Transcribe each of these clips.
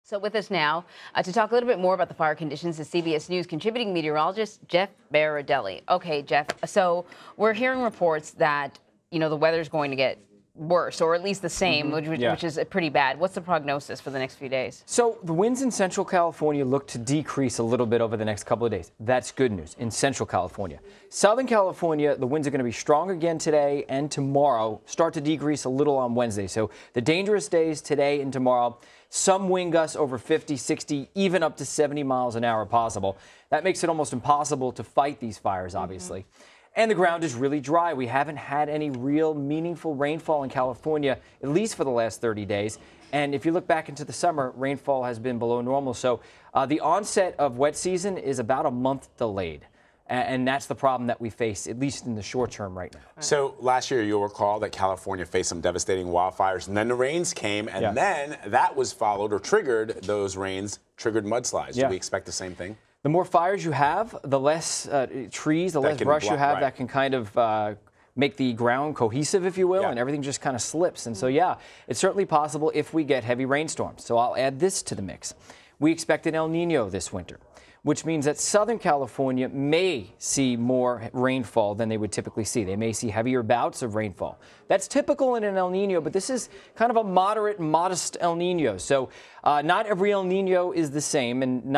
So with us now to talk a little bit more about the fire conditions is CBS News contributing meteorologist Jeff Berardelli. Okay, Jeff, so we're hearing reports that, the weather's going to get worse, or at least the same, which is pretty bad. What's the prognosis for the next few days? So the winds in Central California look to decrease a little bit over the next couple of days. That's good news in Central California. Southern California, the winds are going to be strong again today and tomorrow, start to decrease a little on Wednesday. So the dangerous days today and tomorrow, some wind gusts over 50, 60, even up to 70 miles an hour possible. That makes it almost impossible to fight these fires, obviously. And the ground is really dry. We haven't had any real meaningful rainfall in California, at least for the last 30 days. And if you look back into the summer, rainfall has been below normal. So the onset of wet season is about a month delayed. And that's the problem that we face, at least in the short term right now. So last year, you'll recall that California faced some devastating wildfires, and then the rains came, and then that was followed or triggered, those rains triggered mudslides. Do we expect the same thing? The more fires you have, the less trees, the less brush you have that can kind of make the ground cohesive, if you will, and everything just kind of slips. And so, it's certainly possible if we get heavy rainstorms. So I'll add this to the mix. We expect an El Nino this winter, which means that Southern California may see more rainfall than they would typically see. They may see heavier bouts of rainfall. That's typical in an El Nino, but this is kind of a moderate, modest El Nino. So not every El Nino is the same, and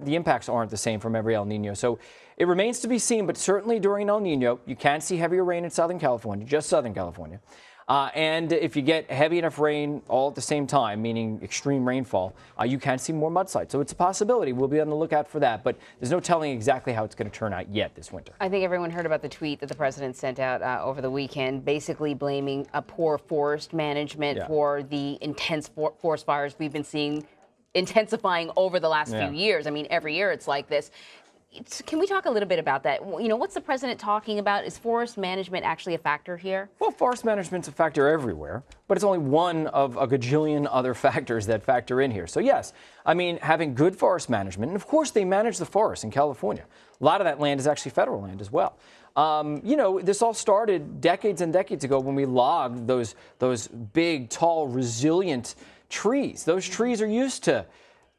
the impacts aren't the same from every El Nino. So it remains to be seen, but certainly during El Nino, you can see heavier rain in Southern California, just Southern California. And if you get heavy enough rain all at the same time, meaning extreme rainfall, you can see more mudslides. So it's a possibility. We'll be on the lookout for that. But there's no telling exactly how it's going to turn out yet this winter. I think everyone heard about the tweet that the president sent out over the weekend, basically blaming a poor forest management for the intense forest fires we've been seeing intensifying over the last few years. I mean, every year it's like this. Can we talk a little bit about that? What's the president talking about? Is forest management actually a factor here? Well, forest management's a factor everywhere, but it's only one of a gajillion other factors that factor in here. So yes, I mean, having good forest management, and of course they manage the forests in California. A lot of that land is actually federal land as well. This all started decades and decades ago when we logged those big, tall, resilient trees. Those trees are used to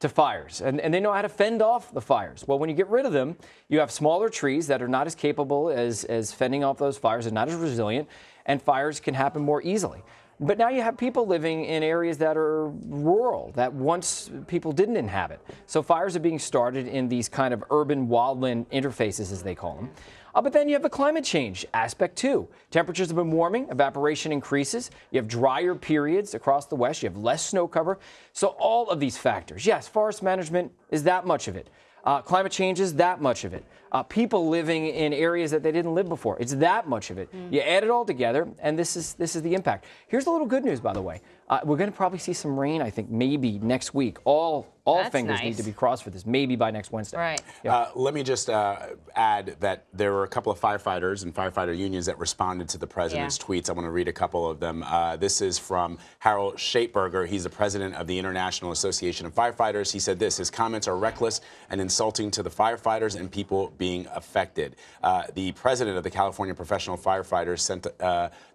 fires, and they know how to fend off the fires. Well, when you get rid of them, you have smaller trees that are not as capable as fending off those fires and not as resilient, and fires can happen more easily. But now you have people living in areas that are rural, that once people didn't inhabit. So fires are being started in these kind of urban wildland interfaces, as they call them. But then you have the climate change aspect, too. Temperatures have been warming, evaporation increases, you have drier periods across the West, you have less snow cover. So all of these factors, yes, forest management is that much of it. Climate change is that much of it. People living in areas that they didn't live before, it's that much of it. You add it all together, and this is the impact. Here's a little good news, by the way. We're going to probably see some rain, I think, maybe next week. All fingers need to be crossed for this, maybe by next Wednesday. Right. Let me just add that there were a couple of firefighters and firefighter unions that responded to the president's tweets. I want to read a couple of them. This is from Harold Shapeberger. He's the president of the International Association of Firefighters. He said this: his comments are reckless and insulting to the firefighters and people being affected. The president of the California Professional Firefighters sent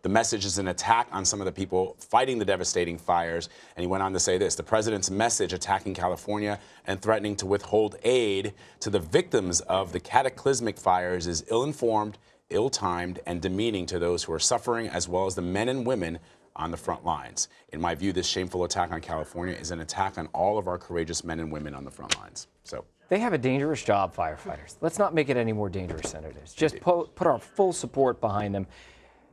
the message as an attack on some of the people fighting the devastating fires. And he went on to say this: the president's message attacking California and threatening to withhold aid to the victims of the cataclysmic fires is ill-informed, ill-timed, and demeaning to those who are suffering, as well as the men and women on the front lines. In my view, this shameful attack on California is an attack on all of our courageous men and women on the front lines. So they have a dangerous job, firefighters. Let's not make it any more dangerous than it is. Just put our full support behind them.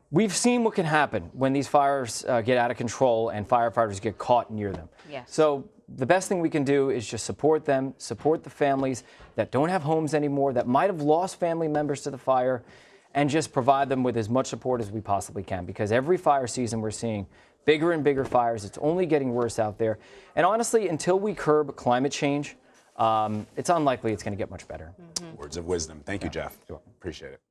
We've seen what can happen when these fires get out of control and firefighters get caught near them. Yes. So the best thing we can do is just support them, support the families that don't have homes anymore, that might have lost family members to the fire, and just provide them with as much support as we possibly can. Because every fire season we're seeing bigger and bigger fires. It's only getting worse out there. And honestly, until we curb climate change, it's unlikely it's going to get much better. Words of wisdom. Thank you, Jeff. Appreciate it.